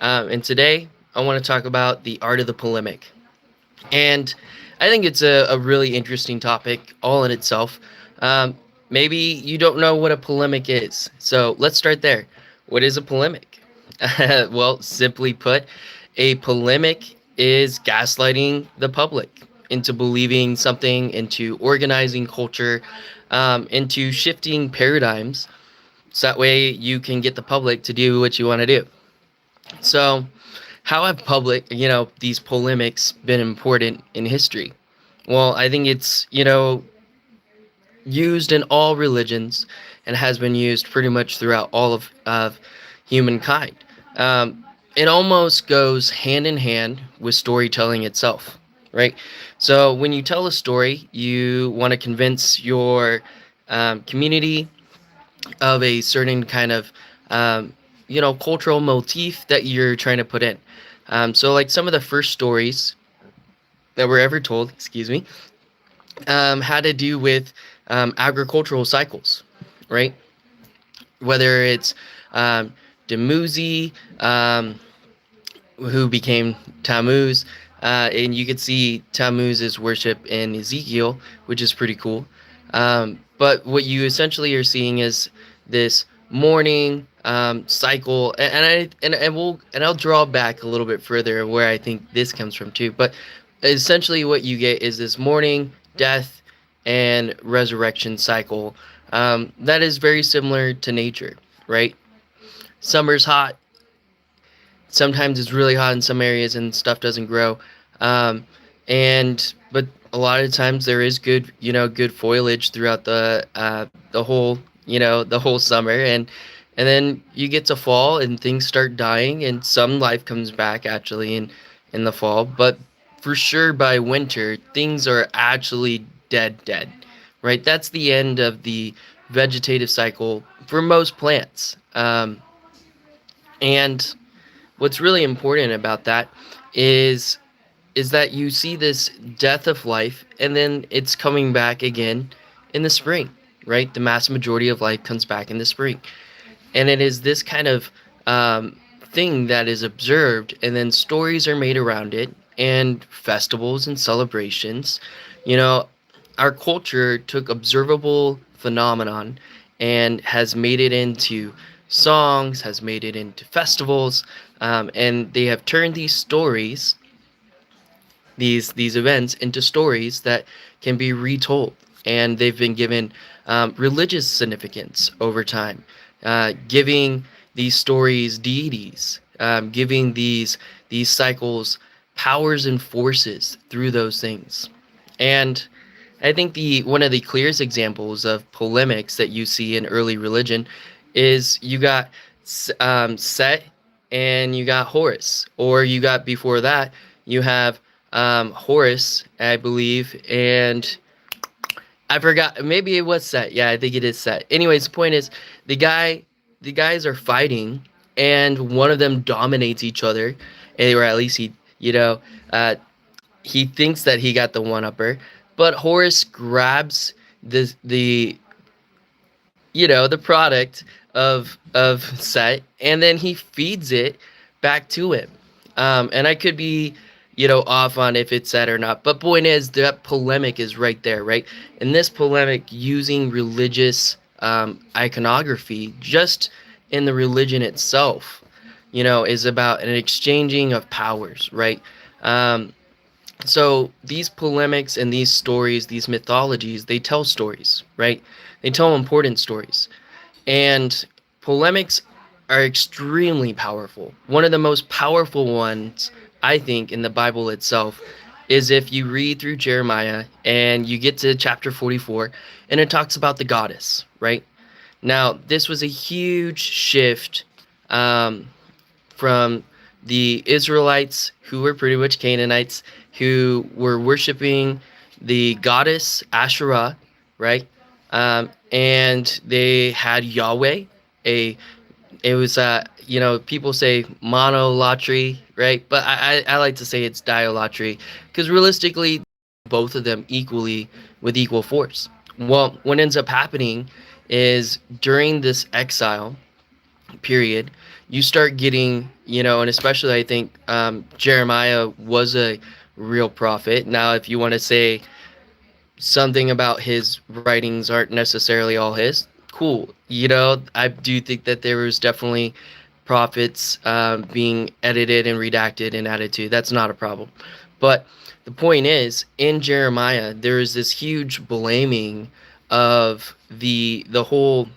And today I want to talk about the art of the polemic. And I think it's a really interesting topic all in itself. Um, Maybe you don't know what a polemic is. So let's start there. What is a polemic? Well, simply put, a polemic is gaslighting the public into believing something, into organizing culture, into shifting paradigms. So that way you can get the public to do what you want to do. So, how have these polemics been important in history? Well, I think it's, used in all religions and has been used pretty much throughout all of humankind. It almost goes hand in hand with storytelling itself, right? So, when you tell a story, you want to convince your community of a certain kind of cultural motif that you're trying to put in. So like some of the first stories that were ever told, excuse me, had to do with agricultural cycles, right? Whether it's Demuzi, who became Tammuz, and you could see Tammuz's worship in Ezekiel, which is pretty cool. But what you essentially are seeing is this mourning cycle, and I'll draw back a little bit further where I think this comes from too. But essentially, what you get is this mourning, death, and resurrection cycle that is very similar to nature, right? Summer's hot, sometimes it's really hot in some areas and stuff doesn't grow, um, and but a lot of times there is good foliage throughout the whole the whole summer, and then you get to fall and things start dying and some life comes back actually in the fall, but for sure by winter things are actually dead, right? That's the end of the vegetative cycle for most plants. And what's really important about that is is that you see this death of life and then it's coming back again in the spring, right? The mass majority of life comes back in the spring. And it is this kind of thing that is observed, and then stories are made around it, and festivals and celebrations. You know, our culture took observable phenomenon and has made it into songs, has made it into festivals, and they have turned these stories, these events, into stories that can be retold, and they've been given religious significance over time, giving these stories deities, giving these cycles powers and forces through those things. And I think the one of the clearest examples of polemics that you see in early religion is you got Set and you got Horus, or you got before that you have Horus, I believe, and I forgot. Maybe it was Set. Yeah, I think it is Set. Anyways, the point is, the guys are fighting, and one of them dominates each other, or at least uh, he thinks that he got the one upper, but Horus grabs the product of Set, and then he feeds it back to him. And I could be off on if it's Set or not, but point is that polemic is right there, right? And this polemic using religious iconography just in the religion itself, is about an exchanging of powers, right? Um, so these polemics and these stories, these mythologies, they tell stories, right? They tell important stories. And polemics are extremely powerful. One of the most powerful ones, I think, in the Bible itself is if you read through Jeremiah and you get to chapter 44 and it talks about the goddess, right? Now, this was a huge shift um, from the Israelites, who were pretty much Canaanites, who were worshiping the goddess Asherah, right? And they had Yahweh. A It was people say monolatry, right? But I like to say it's diolatry, because realistically, both of them equally with equal force. Well, what ends up happening is during this exile period, you start getting, and especially I think Jeremiah was a real prophet. Now, if you want to say something about his writings aren't necessarily all his, cool. I do think that there was definitely prophets being edited and redacted and added to. That's not a problem. But the point is, in Jeremiah, there is this huge blaming of the whole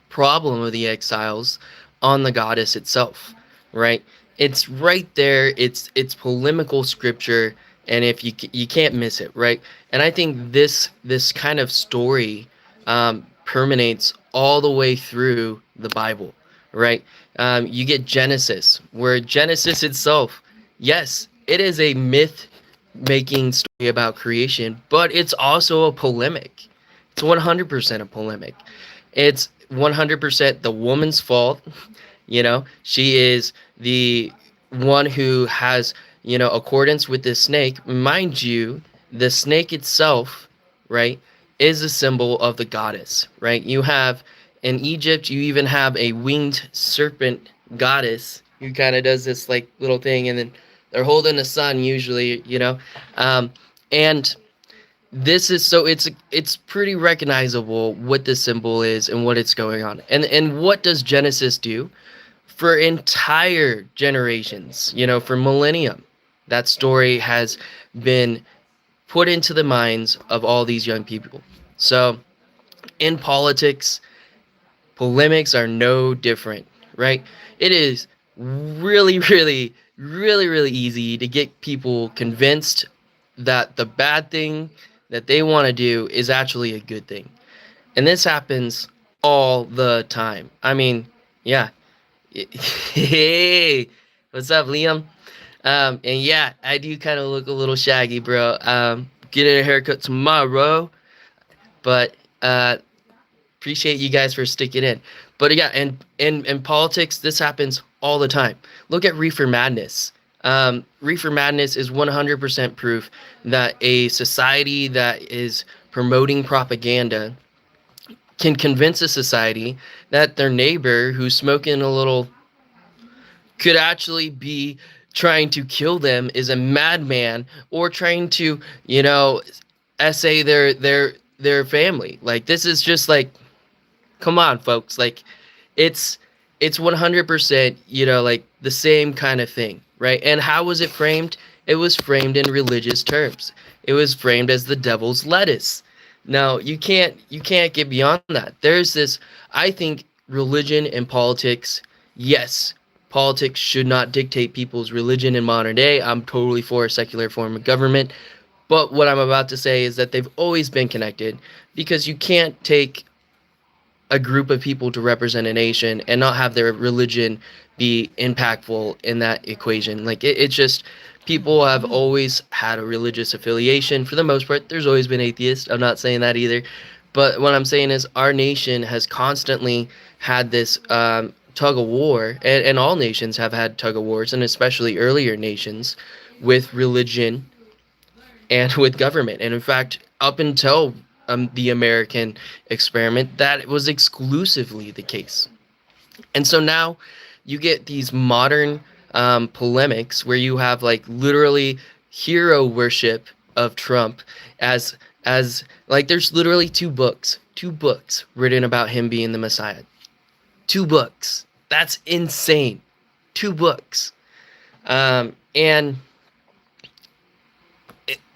problem of the exiles on the goddess itself, right? It's right there. It's polemical scripture, and if you can't miss it, right? And I think this kind of story permeates all the way through the Bible, right? You get Genesis, where Genesis itself, yes, it is a myth making story about creation, but it's also a polemic. It's 100% a polemic. It's 100% the woman's fault. She is the one who has, accordance with the snake. Mind you, the snake itself, right, is a symbol of the goddess, right? You have in Egypt, you even have a winged serpent goddess who kind of does this like little thing, and then they're holding the sun usually, and this is so it's pretty recognizable what the symbol is and what it's going on. And what does Genesis do for entire generations, for millennium? That story has been put into the minds of all these young people. So in politics, polemics are no different, right? It is really, really, really, really easy to get people convinced that the bad thing that they want to do is actually a good thing. And this happens all the time. I mean, yeah. Hey, what's up, Liam? And yeah, I do kind of look a little shaggy, bro. Getting a haircut tomorrow, but appreciate you guys for sticking in. But yeah, and in politics, this happens all the time. Look at Reefer Madness. Reefer Madness is 100% proof that a society that is promoting propaganda can convince a society that their neighbor who's smoking a little could actually be trying to kill them, is a madman, or trying to, essay their family. Like, this is just like, come on, folks. Like, it's it's 100%, like the same kind of thing, right? And how was it framed? It was framed in religious terms. It was framed as the devil's lettuce. Now, you can't get beyond that. There's this, I think religion and politics, yes, politics should not dictate people's religion in modern day. I'm totally for a secular form of government. But what I'm about to say is that they've always been connected, because you can't take a group of people to represent a nation and not have their religion be impactful in that equation. Like, it's just, people have always had a religious affiliation for the most part. There's always been atheists. I'm not saying that either. But what I'm saying is our nation has constantly had this tug of war, and all nations have had tug of wars, and especially earlier nations, with religion and with government. And in fact, up until the American experiment, that was exclusively the case. And so now you get these modern polemics where you have like literally hero worship of Trump as like, there's literally two books written about him being the Messiah. Two books. That's insane. Two books. And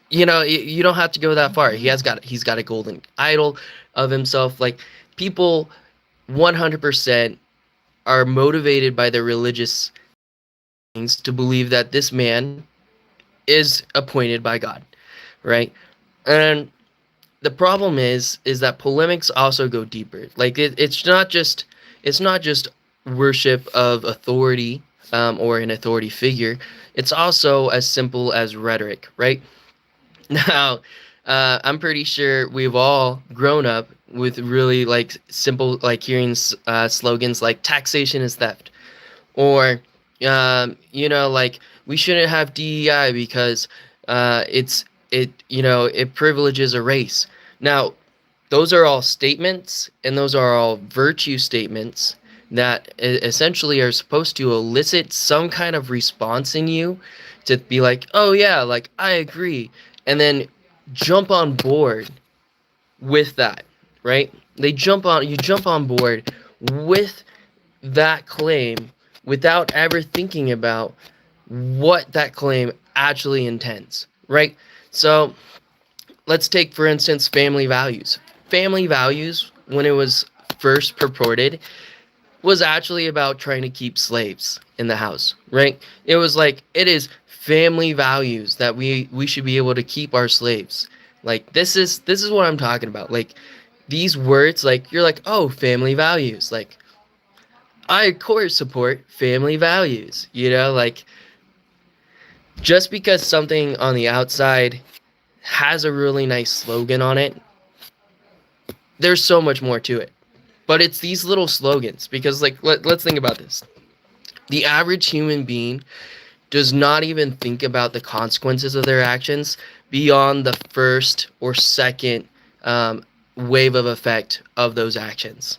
you don't have to go that far. He's got a golden idol of himself. Like, people 100% are motivated by their religious things to believe that this man is appointed by God, right? And the problem is that polemics also go deeper. Like, it's not just worship of authority, or an authority figure. It's also as simple as rhetoric, right? Now, I'm pretty sure we've all grown up with really like simple, like hearing slogans like taxation is theft, or like, we shouldn't have DEI because it privileges a race. Now, those are all statements, and those are all virtue statements. that essentially are supposed to elicit some kind of response in you to be like, oh yeah, like I agree, and then jump on board with that, right? You jump on board with that claim without ever thinking about what that claim actually intends, right? So let's take, for instance, family values. Family values, when it was first purported, was actually about trying to keep slaves in the house, right? It was like, it is family values that we should be able to keep our slaves. Like this is what I'm talking about. Like these words, like you're like, oh, family values. Like I of course support family values. Like just because something on the outside has a really nice slogan on it, there's so much more to it. But it's these little slogans because like let's think about this. The average human being does not even think about the consequences of their actions beyond the first or second wave of effect of those actions.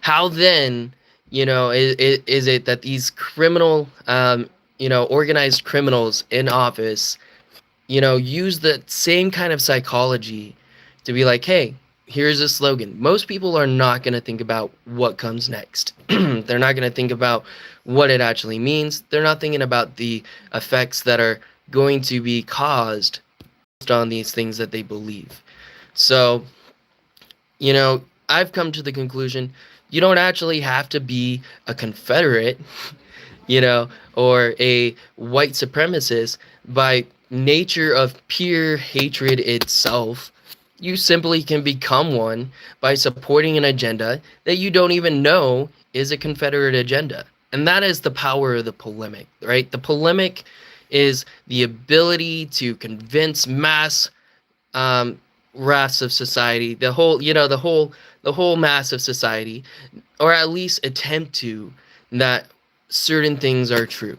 How then, is it that these criminal, organized criminals in office, use the same kind of psychology to be like, hey, here's a slogan. Most people are not going to think about what comes next. They're not going to think about what it actually means. They're not thinking about the effects that are going to be caused on these things that they believe. So, I've come to the conclusion you don't actually have to be a Confederate, or a white supremacist by nature of pure hatred itself. You simply can become one by supporting an agenda that you don't even know is a Confederate agenda. And that is the power of the polemic, right? The polemic is the ability to convince mass rafts of society, the whole mass of society, or at least attempt to, that certain things are true.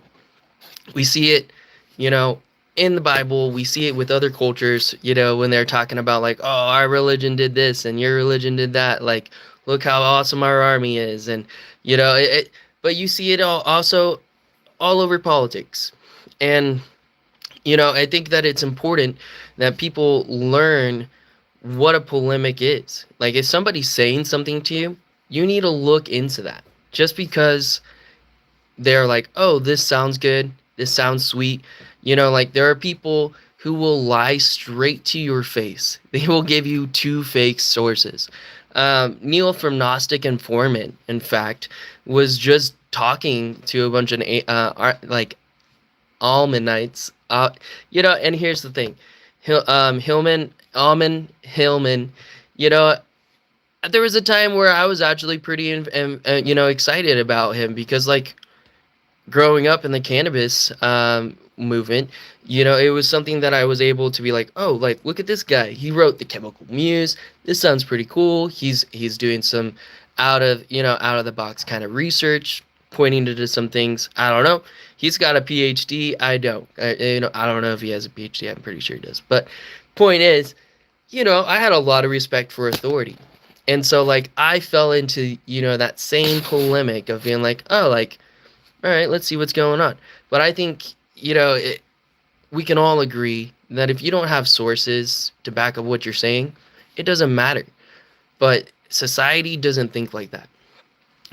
We see it, you know, in the Bible. We see it with other cultures, when they're talking about like, oh, our religion did this and your religion did that. Like, look how awesome our army is, and but you see it also all over politics, and I think that it's important that people learn what a polemic is. Like if somebody's saying something to you, you need to look into that. Just because they're like, "Oh, this sounds good. This sounds sweet." Like there are people who will lie straight to your face. They will give you two fake sources. Neil from Gnostic Informant, in fact, was just talking to a bunch of like Almanites. And here's the thing. Hillman, you know, there was a time where I was actually pretty, excited about him because, like, growing up in the cannabis movement, it was something that I was able to be like, oh, like, look at this guy. He wrote The Chemical Muse. This sounds pretty cool. He's doing some out of the box kind of research, pointing to some things. I don't know. He's got a PhD. I don't. I don't know if he has a PhD. I'm pretty sure he does. But point is, I had a lot of respect for authority. And so, like, I fell into, that same polemic of being like, oh, like, all right, let's see what's going on. But I think, we can all agree that if you don't have sources to back up what you're saying, it doesn't matter. But society doesn't think like that.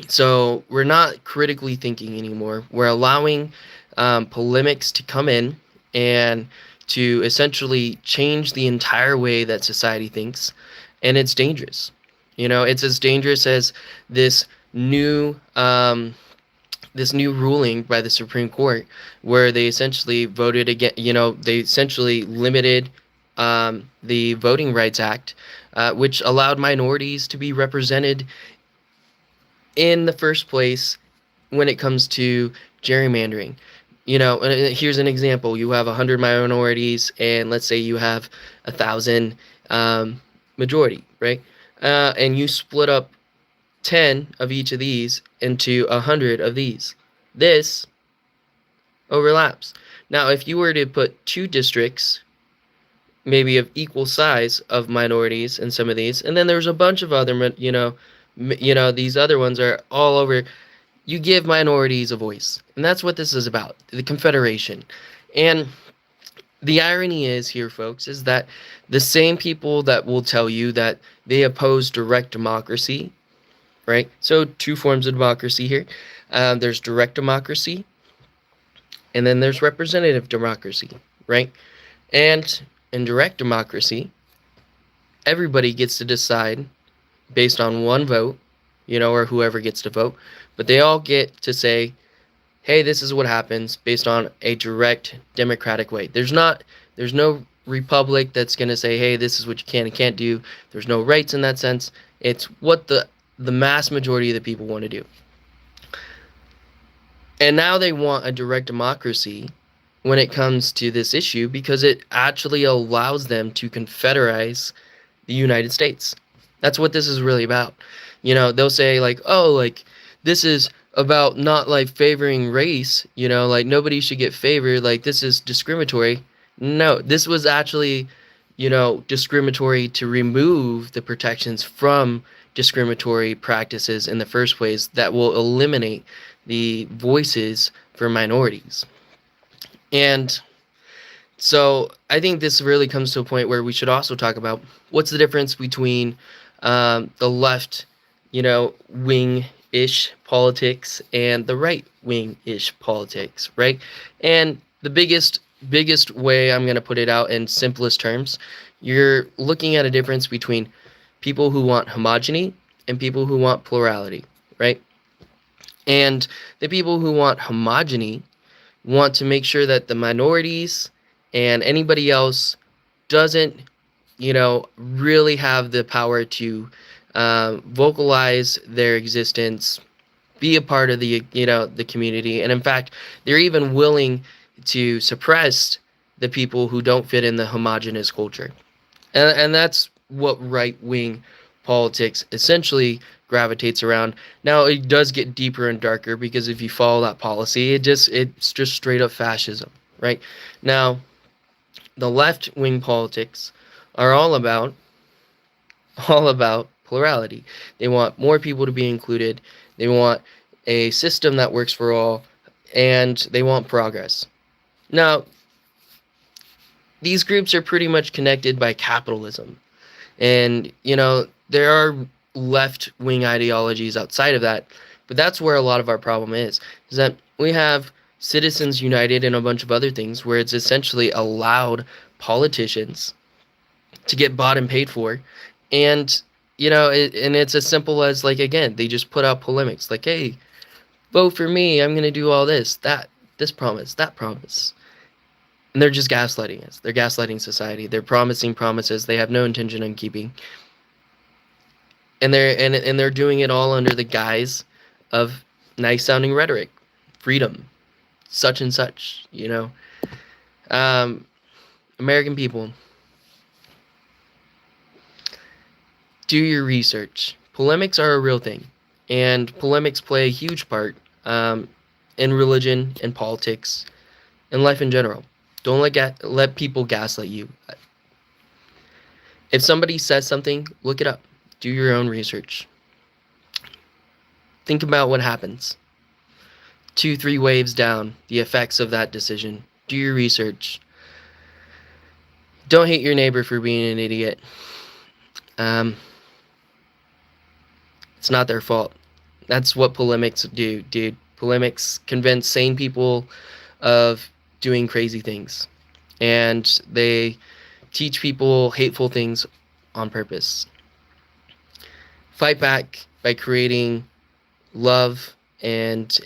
So we're not critically thinking anymore. We're allowing polemics to come in and to essentially change the entire way that society thinks. And it's dangerous. It's as dangerous as this new ruling by the Supreme Court, where they essentially voted again. They essentially limited the Voting Rights Act, which allowed minorities to be represented in the first place when it comes to gerrymandering. Here's an example. You have 100 minorities, and let's say you have 1,000 majority, right? And you split up 10 of each of these into 100 of these. This overlaps. Now, if you were to put two districts, maybe of equal size of minorities in some of these, and then there's a bunch of other, These other ones are all over. You give minorities a voice, and that's what this is about, the Confederation. And the irony is here, folks, is that the same people that will tell you that they oppose direct democracy, right? So two forms of democracy here. There's direct democracy, and then there's representative democracy, right? And in direct democracy, everybody gets to decide based on one vote, or whoever gets to vote, but they all get to say, hey, this is what happens based on a direct democratic way. There's no republic that's going to say, hey, this is what you can and can't do. There's no rights in that sense. It's what the mass majority of the people want to do. And now they want a direct democracy when it comes to this issue because it actually allows them to confederize the United States. That's what this is really about. They'll say like, oh, like this is about not like favoring race, like nobody should get favored, like this is discriminatory. No, this was actually, discriminatory to remove the protections from discriminatory practices in the first place that will eliminate the voices for minorities. And so I think this really comes to a point where we should also talk about what's the difference between the left, wing-ish politics and the right wing-ish politics, right? And the biggest way I'm going to put it out in simplest terms, you're looking at a difference between people who want homogeny and people who want plurality, right? And the people who want homogeny want to make sure that the minorities and anybody else doesn't, really have the power to vocalize their existence, be a part of the, the community. And in fact, they're even willing to suppress the people who don't fit in the homogenous culture. And that's what right-wing politics essentially gravitates around. Now, it does get deeper and darker because if you follow that policy, it's just straight up fascism, right? Now, the left-wing politics are all about plurality. They want more people to be included. They want a system that works for all, and they want progress. Now, these groups are pretty much connected by capitalism. And, there are left-wing ideologies outside of that, but that's where a lot of our problem is that we have Citizens United and a bunch of other things where it's essentially allowed politicians to get bought and paid for. And, and it's as simple as, like, again, they just put out polemics like, hey, vote for me, I'm going to do all this, that, this promise, that promise. And they're just gaslighting us. They're gaslighting society. They're promising promises they have no intention on keeping. And they're doing it all under the guise of nice sounding rhetoric, freedom, such and such, American people, do your research. Polemics are a real thing, and polemics play a huge part in religion and politics and life in general. Don't let people gaslight you. If somebody says something, look it up. Do your own research. Think about what happens. 2-3 waves down, the effects of that decision. Do your research. Don't hate your neighbor for being an idiot. It's not their fault. That's what polemics do, dude. Polemics convince sane people of doing crazy things. And they teach people hateful things on purpose. Fight back by creating love and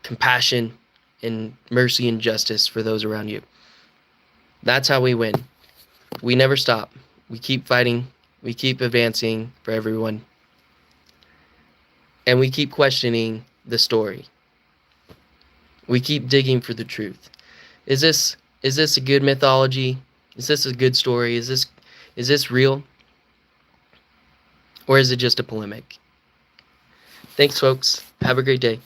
compassion and mercy and justice for those around you. That's how we win. We never stop. We keep fighting. We keep advancing for everyone. And we keep questioning the story. We keep digging for the truth. Is this a good mythology? Is this a good story? Is this real? Or is it just a polemic? Thanks, folks. Have a great day.